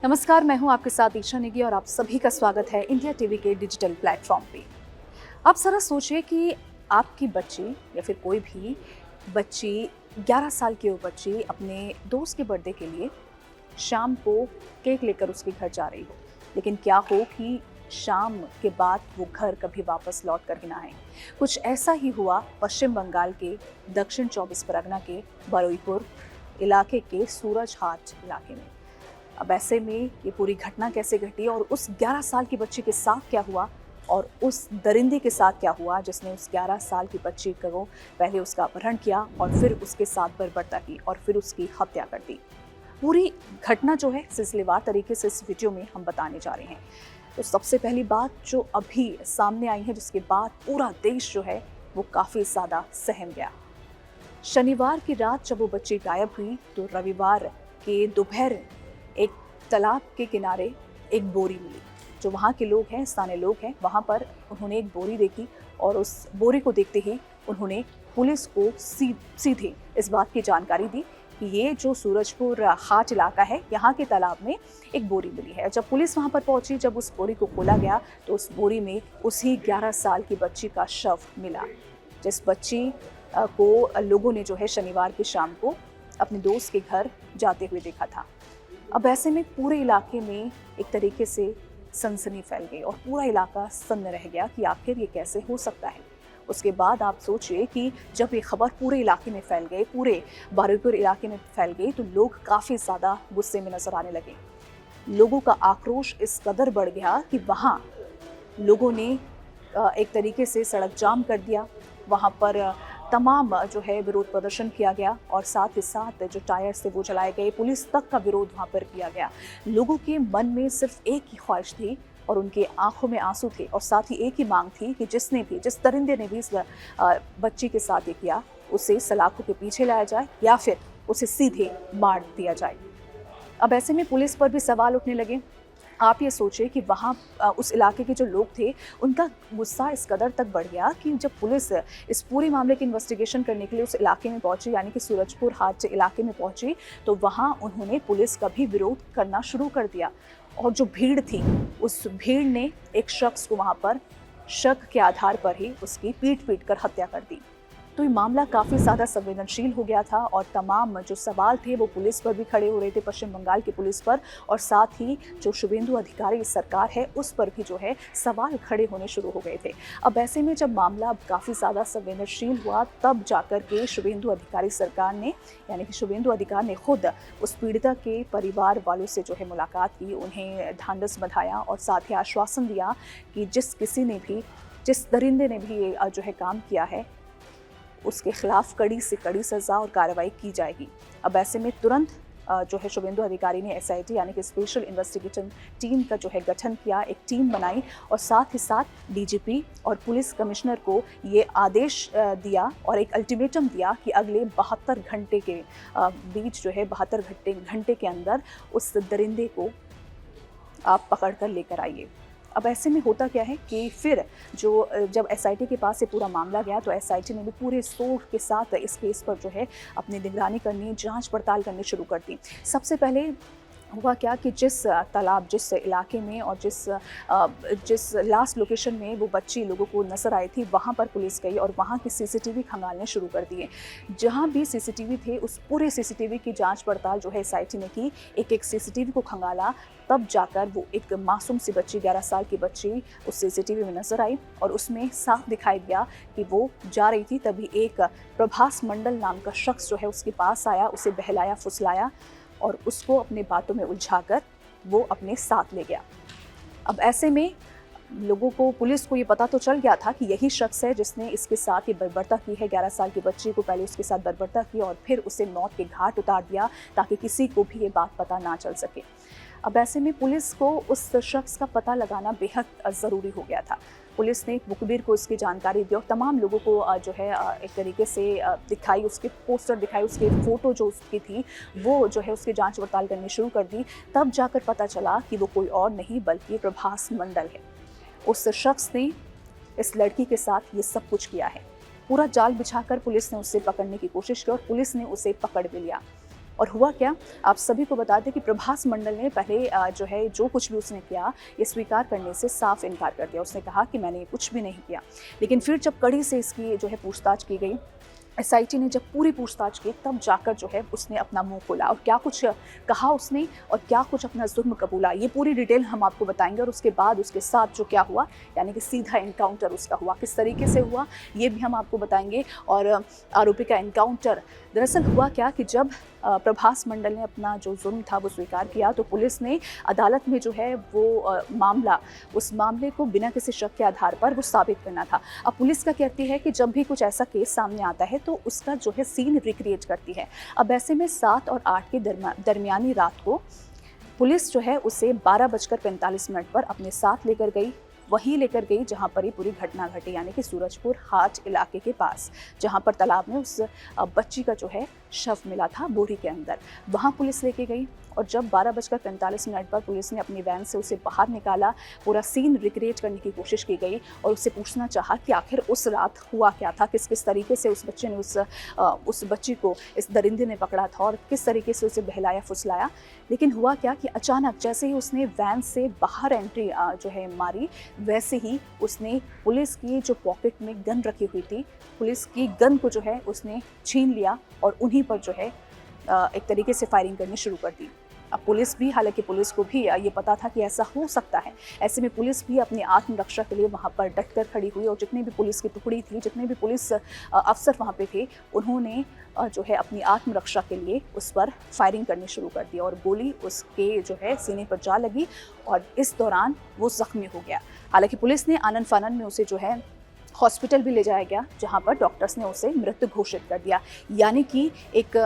नमस्कार, मैं हूं आपके साथ ईशा नेगी और आप सभी का स्वागत है इंडिया टीवी के डिजिटल प्लेटफॉर्म पे। आप जरा सोचिए कि आपकी बच्ची या फिर कोई भी बच्ची 11 साल की वो बच्ची अपने दोस्त के बर्थडे के लिए शाम को केक लेकर उसके घर जा रही हो, लेकिन क्या हो कि शाम के बाद वो घर कभी वापस लौट कर ही ना आए। कुछ ऐसा ही हुआ पश्चिम बंगाल के दक्षिण 24 परगना के बरुईपुर इलाके के सूरज हाट इलाके में। अब ऐसे में ये पूरी घटना कैसे घटी और उस 11 साल की बच्ची के साथ क्या हुआ और उस दरिंदे के साथ क्या हुआ जिसने उस 11 साल की बच्ची को पहले उसका अपहरण किया और फिर उसके साथ बर्बरता की और फिर उसकी हत्या कर दी। पूरी घटना जो है सिलसिलेवार तरीके से इस वीडियो में हम बताने जा रहे हैं। तो सबसे पहली बात जो अभी सामने आई है, जिसके बाद पूरा देश जो है वो काफ़ी ज़्यादा सहम गया। शनिवार की रात जब वो बच्ची गायब हुई तो रविवार के दोपहर एक तालाब के किनारे एक बोरी मिली। जो वहाँ के लोग हैं, स्थानीय लोग हैं, वहाँ पर उन्होंने एक बोरी देखी और उस बोरी को देखते ही उन्होंने पुलिस को सीधे इस बात की जानकारी दी कि ये जो सूरजपुर हाट इलाका है, यहाँ के तालाब में एक बोरी मिली है। जब पुलिस वहाँ पर पहुँची, जब उस बोरी को खोला गया तो उस बोरी में उसी 11 साल की बच्ची का शव मिला, जिस बच्ची को लोगों ने जो है शनिवार की शाम को अपने दोस्त के घर जाते हुए देखा था। अब ऐसे में पूरे इलाके में एक तरीके से सनसनी फैल गई और पूरा इलाका सन्न रह गया कि आखिर ये कैसे हो सकता है। उसके बाद आप सोचिए कि जब ये खबर पूरे इलाके में फैल गई, पूरे बारुईपुर इलाके में फैल गई, तो लोग काफ़ी ज़्यादा गुस्से में नजर आने लगे। लोगों का आक्रोश इस कदर बढ़ गया कि वहाँ लोगों ने एक तरीके से सड़क जाम कर दिया। वहाँ पर तमाम जो है विरोध प्रदर्शन किया गया और साथ ही साथ जो टायर्स थे वो जलाए गए। पुलिस तक का विरोध वहाँ पर किया गया। लोगों के मन में सिर्फ एक ही ख्वाहिश थी और उनके आंखों में आंसू थे और साथ ही एक ही मांग थी कि जिस दरिंदे ने भी इस बच्ची के साथ ये किया, उसे सलाखों के पीछे लाया जाए या फिर उसे सीधे मार दिया जाए। अब ऐसे में पुलिस पर भी सवाल उठने लगे। आप ये सोचिए कि वहाँ उस इलाके के जो लोग थे, उनका गुस्सा इस कदर तक बढ़ गया कि जब पुलिस इस पूरे मामले की इन्वेस्टिगेशन करने के लिए उस इलाके में पहुंची, यानी कि सूरजपुर हाट इलाके में पहुंची, तो वहाँ उन्होंने पुलिस का भी विरोध करना शुरू कर दिया। और जो भीड़ थी, उस भीड़ ने एक शख्स को वहाँ पर शक के आधार पर ही उसकी पीट कर हत्या कर दी। तो ये मामला काफ़ी ज़्यादा संवेदनशील हो गया था और तमाम जो सवाल थे वो पुलिस पर भी खड़े हो रहे थे, पश्चिम बंगाल की पुलिस पर, और साथ ही जो शुभेंदु अधिकारी सरकार है उस पर भी जो है सवाल खड़े होने शुरू हो गए थे। अब ऐसे में जब मामला काफ़ी ज़्यादा संवेदनशील हुआ, तब जाकर के शुभेंदु अधिकारी सरकार ने, यानी कि शुभेंदु अधिकारी ने खुद उस पीड़िता के परिवार वालों से जो है मुलाकात की, उन्हें ढांढस बंधाया और साथ ही आश्वासन दिया कि जिस दरिंदे ने भी ये जो है काम किया है, उसके खिलाफ कड़ी से कड़ी सज़ा और कार्रवाई की जाएगी। अब ऐसे में तुरंत जो है शुभेंदु अधिकारी ने SIT यानी कि स्पेशल इन्वेस्टिगेशन टीम का जो है गठन किया, एक टीम बनाई और साथ ही साथ DGP और पुलिस कमिश्नर को ये आदेश दिया और एक अल्टीमेटम दिया कि अगले 72 घंटे के बीच जो है 72 घंटे के अंदर उस दरिंदे को आप पकड़ कर लेकर आइए। अब ऐसे में होता क्या है कि फिर जब SIT के पास ये पूरा मामला गया तो SIT ने भी पूरे जोर के साथ इस केस पर जो है अपनी निगरानी करनी, जांच पड़ताल करनी शुरू कर दी। सबसे पहले हुआ क्या कि जिस तालाब, जिस इलाके में और जिस लास्ट लोकेशन में वो बच्ची लोगों को नज़र आई थी, वहाँ पर पुलिस गई और वहाँ की CCTV खंगालने शुरू कर दिए। जहाँ भी CCTV थे उस पूरे CCTV की जांच पड़ताल जो है SIT ने की, एक एक CCTV को खंगाला, तब जाकर वो एक मासूम सी बच्ची, 11 साल की बच्ची उस CCTV में नज़र आई और उसमें साफ दिखाई दिया कि वो जा रही थी। तभी एक प्रभास मंडल नाम का शख्स जो है उसके पास आया, उसे बहलाया फुसलाया और उसको अपने बातों में उलझाकर वो अपने साथ ले गया। अब ऐसे में लोगों को, पुलिस को ये पता तो चल गया था कि यही शख्स है जिसने इसके साथ ये बर्बरता की है। 11 साल की बच्ची को पहले उसके साथ बर्बरता की और फिर उसे मौत के घाट उतार दिया ताकि किसी को भी ये बात पता ना चल सके। अब ऐसे में पुलिस को उस शख्स का पता लगाना बेहद ज़रूरी हो गया था। पुलिस ने मुखबिर को इसकी जानकारी दी और तमाम लोगों को जो है एक तरीके से दिखाई, उसके पोस्टर दिखाई, उसके फ़ोटो जो उसकी थी वो जो है उसकी जांच पड़ताल करनी शुरू कर दी। तब जाकर पता चला कि वो कोई और नहीं बल्कि प्रभास मंडल है। उस शख्स ने इस लड़की के साथ ये सब कुछ किया है। पूरा जाल बिछाकर पुलिस ने उसे पकड़ने की कोशिश की और पुलिस ने उसे पकड़ भी लिया। और हुआ क्या, आप सभी को बता दें कि प्रभास मंडल ने पहले जो है जो कुछ भी उसने किया ये स्वीकार करने से साफ इनकार कर दिया। उसने कहा कि मैंने कुछ भी नहीं किया। लेकिन फिर जब कड़ी से इसकी जो है पूछताछ की गई, एसआईटी ने जब पूरी पूछताछ की, तब जाकर जो है उसने अपना मुंह खोला और क्या कुछ कहा उसने और क्या कुछ अपना जुर्म कबूला, ये पूरी डिटेल हम आपको बताएंगे। और उसके बाद उसके साथ जो क्या हुआ, यानी कि सीधा एनकाउंटर उसका हुआ, किस तरीके से हुआ ये भी हम आपको बताएंगे। और आरोपी का एनकाउंटर दरअसल हुआ क्या कि जब प्रभास मंडल ने अपना जो जुर्म था वो स्वीकार किया, तो पुलिस ने अदालत में जो है वो उस मामले को बिना किसी शक के आधार पर वो साबित करना था। अब पुलिस का कहती है कि जब भी कुछ ऐसा केस सामने आता है तो उसका जो है सीन रिक्रिएट करती है। अब ऐसे में 7 और 8 के दरमियानी रात को पुलिस जो है उसे 12:45 पर अपने साथ लेकर गई, वहीं लेकर गई जहां पर ये पूरी घटना घटी, यानी कि सूरजपुर हाट इलाके के पास, जहां पर तालाब में उस बच्ची का जो है शव मिला था बोरी के अंदर। वहां पुलिस लेके गई और जब 12:45 पर पुलिस ने अपनी वैन से उसे बाहर निकाला, पूरा सीन रिक्रिएट करने की कोशिश की गई और उससे पूछना चाहा कि आखिर उस रात हुआ क्या था, किस किस तरीके से उस बच्चे ने उस बच्ची को इस दरिंदे ने पकड़ा था और किस तरीके से उसे बहलाया फुसलाया। लेकिन हुआ क्या कि अचानक जैसे ही उसने वैन से बाहर एंट्री जो है मारी, वैसे ही उसने पुलिस की जो पॉकेट में गन रखी हुई थी, पुलिस की गन को जो है उसने छीन लिया और उन्हीं पर जो है एक तरीके से फायरिंग करनी शुरू कर दी। अब पुलिस भी, हालांकि पुलिस को भी ये पता था कि ऐसा हो सकता है, ऐसे में पुलिस भी अपनी आत्मरक्षा के लिए वहाँ पर डटकर खड़ी हुई और जितनी भी पुलिस की टुकड़ी थी, जितने भी पुलिस अफसर वहाँ पे थे, उन्होंने जो है अपनी आत्मरक्षा के लिए उस पर फायरिंग करनी शुरू कर दी और गोली उसके जो है सीने पर जा लगी और इस दौरान वो जख्मी हो गया। हालांकि पुलिस ने आनन फानन में उसे जो है हॉस्पिटल भी ले जाया गया, जहाँ पर डॉक्टर्स ने उसे मृत घोषित कर दिया। यानी कि एक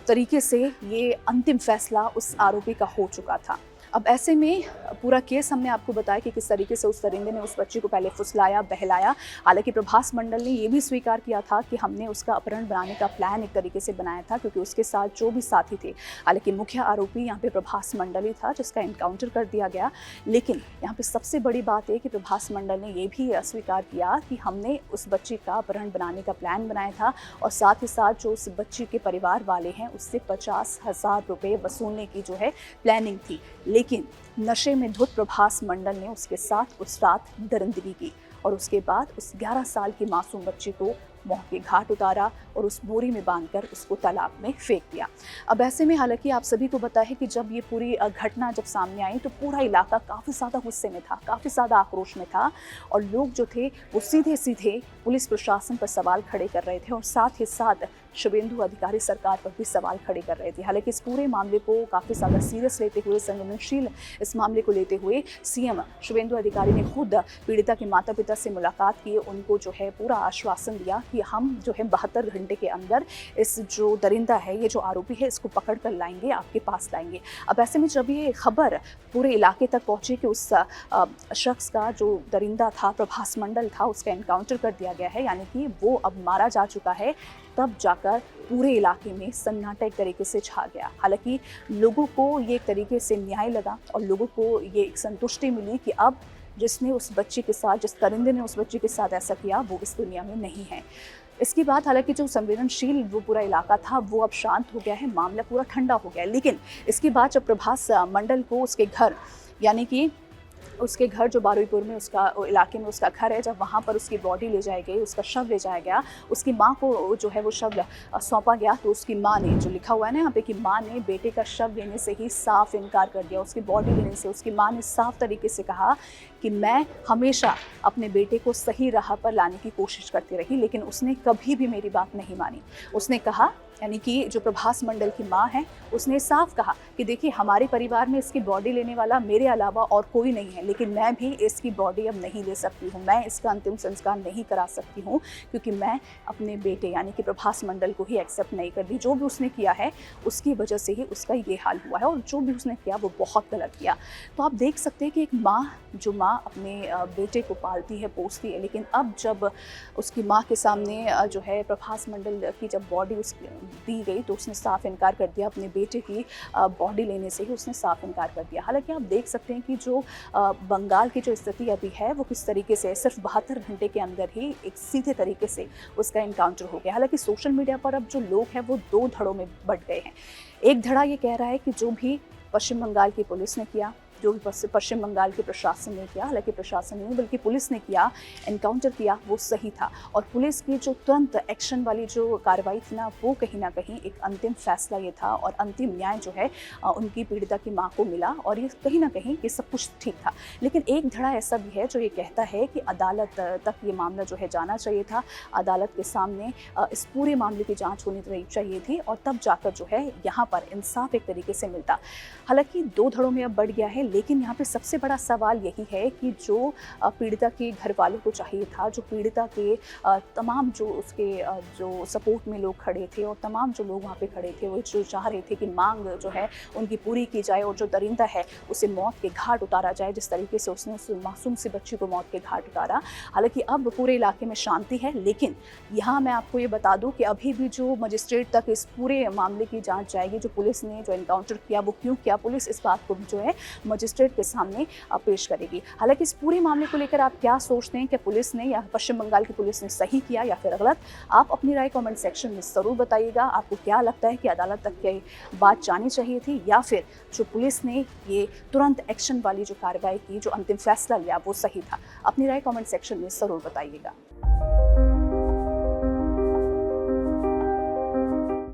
तरीके से ये अंतिम फैसला उस आरोपी का हो चुका था। अब ऐसे में पूरा केस हमने आपको बताया कि किस तरीके से उस दरिंदे ने उस बच्ची को पहले फुसलाया, बहलाया। हालांकि प्रभास मंडल ने ये भी स्वीकार किया था कि हमने उसका अपहरण बनाने का प्लान एक तरीके से बनाया था, क्योंकि उसके साथ जो भी साथी थे, हालांकि मुख्य आरोपी यहाँ पे प्रभास मंडल ही था जिसका एनकाउंटर कर दिया गया। लेकिन यहाँ पे सबसे बड़ी बात है कि प्रभास मंडल ने ये भी स्वीकार किया कि हमने उस बच्ची का अपहरण बनाने का प्लान बनाया था और साथ ही साथ जो उस बच्ची के परिवार वाले हैं उससे 50,000 रुपये वसूलने की जो है प्लानिंग थी। लेकिन नशे में धुत प्रभास मंडल ने उसके साथ उस रात दरिंदगी की और उसके बाद उस 11 साल की मासूम बच्ची को मौत के घाट उतारा और उस बोरी में बांधकर उसको तालाब में फेंक दिया। अब ऐसे में हालांकि आप सभी को पता है कि जब ये पूरी घटना जब सामने आई तो पूरा इलाका काफ़ी ज़्यादा गुस्से में था, काफ़ी ज़्यादा आक्रोश में था और लोग जो थे वो सीधे सीधे पुलिस प्रशासन पर सवाल खड़े कर रहे थे और साथ ही साथ शुभेंदु अधिकारी सरकार पर भी सवाल खड़े कर रहे थे। हालांकि इस पूरे मामले को काफ़ी ज़्यादा सीरियस लेते हुए, संवेदनशील इस मामले को लेते हुए सीएम शुभेंदु अधिकारी ने खुद पीड़िता के माता पिता से मुलाकात की, उनको जो है पूरा आश्वासन दिया कि हम जो है 72 घंटे के अंदर इस जो दरिंदा है, ये जो आरोपी है, इसको पकड़ कर लाएंगे, आपके पास लाएंगे। अब ऐसे में जब ये खबर पूरे इलाके तक पहुंची कि उस शख्स का जो दरिंदा था, प्रभास मंडल था, उसका एनकाउंटर कर दिया गया है, यानी कि वो अब मारा जा चुका है, तब जाकर पूरे इलाके में सन्नाटा एक तरीके से छा गया। हालांकि लोगों को ये एक तरीके से न्याय लगा और लोगों को ये एक संतुष्टि मिली कि अब जिसने उस बच्ची के साथ, जिस दरिंदे ने उस बच्ची के साथ ऐसा किया, वो इस दुनिया में नहीं है। इसके बाद हालांकि जो संवेदनशील वो पूरा इलाका था वो अब शांत हो गया है, मामला पूरा ठंडा हो गया है। लेकिन इसके बाद जब प्रभास मंडल को उसके घर, यानी कि उसके घर जो बारुईपुर में उसका इलाके में उसका घर है, जब वहाँ पर उसकी बॉडी ले जाई गई, उसका शव ले जाया गया, उसकी माँ को जो है वो शव सौंपा गया, तो उसकी माँ ने, जो लिखा हुआ है ना यहाँ पे कि माँ ने बेटे का शव लेने से ही साफ इनकार कर दिया। उसकी बॉडी लेने से उसकी माँ ने साफ तरीके से कहा कि मैं हमेशा अपने बेटे को सही राह पर लाने की कोशिश करती रही, लेकिन उसने कभी भी मेरी बात नहीं मानी। उसने कहा, यानी कि जो प्रभास मंडल की माँ है, उसने साफ कहा कि देखिए हमारे परिवार में इसकी बॉडी लेने वाला मेरे अलावा और कोई नहीं है, लेकिन मैं भी इसकी बॉडी अब नहीं ले सकती हूँ, मैं इसका अंतिम संस्कार नहीं करा सकती हूँ, क्योंकि मैं अपने बेटे यानी कि प्रभास मंडल को ही एक्सेप्ट नहीं कर दी। जो भी उसने किया है उसकी वजह से ही उसका ये हाल हुआ है और जो भी उसने किया वो बहुत गलत किया। तो आप देख सकते हैं कि एक माँ, जो माँ अपने बेटे को पालती है, पोसती है, लेकिन अब जब उसकी माँ के सामने जो है प्रभास मंडल की जब बॉडी दी गई तो उसने साफ इनकार कर दिया, अपने बेटे की बॉडी लेने से ही उसने साफ इनकार कर दिया। हालांकि आप देख सकते हैं कि जो बंगाल की जो स्थिति अभी है वो किस तरीके से सिर्फ 72 घंटे के अंदर ही एक सीधे तरीके से उसका इनकाउंटर हो गया। हालांकि सोशल मीडिया पर अब जो लोग हैं वो दो धड़ों में बंट गए हैं। एक धड़ा ये कह रहा है कि जो भी पश्चिम बंगाल की पुलिस ने किया, जो भी पश्चिम बंगाल के प्रशासन ने किया, हालांकि प्रशासन नहीं बल्कि पुलिस ने किया, एनकाउंटर किया, वो सही था। और पुलिस की जो तुरंत एक्शन वाली जो कार्रवाई थी ना, वो कहीं ना कहीं एक अंतिम फैसला ये था और अंतिम न्याय जो है उनकी पीड़िता की माँ को मिला और ये कहीं ना कहीं ये सब कुछ ठीक था। लेकिन एक धड़ा ऐसा भी है जो ये कहता है कि अदालत तक ये मामला जो है जाना चाहिए था, अदालत के सामने इस पूरे मामले की जाँच होनी चाहिए थी और तब जाकर जो है यहाँ पर इंसाफ एक तरीके से मिलता। हालांकि दो धड़ों में अब बढ़ गया है, लेकिन यहाँ पे सबसे बड़ा सवाल यही है कि जो पीड़िता के घर वालों को चाहिए था, जो पीड़िता के तमाम जो उसके जो सपोर्ट में लोग खड़े थे और तमाम जो लोग वहाँ पे खड़े थे, वो जो चाह रहे थे कि मांग जो है उनकी पूरी की जाए और जो दरिंदा है उसे मौत के घाट उतारा जाए, जिस तरीके से उसने उस मासूम सी बच्ची को मौत के घाट उतारा। हालांकि अब पूरे इलाके में शांति है, लेकिन यहाँ मैं आपको ये बता दूँ कि अभी भी जो मजिस्ट्रेट तक इस पूरे मामले की जाँच जाएगी, जो पुलिस ने जो एनकाउंटर किया वो क्यों किया, पुलिस इस बात को जो है मजिस्ट्रेट के सामने पेश करेगी। हालांकि इस पूरे मामले को लेकर आप क्या सोचते हैं कि पुलिस ने या पश्चिम बंगाल की पुलिस ने सही किया या फिर गलत? आप अपनी राय कमेंट सेक्शन में ज़रूर बताइएगा। आपको क्या लगता है कि अदालत तक ये बात जानी चाहिए थी या फिर जो पुलिस ने ये तुरंत एक्शन वाली जो कार्रवाई की, जो अंतिम फैसला लिया, वो सही था? अपनी राय कमेंट सेक्शन में ज़रूर बताइएगा।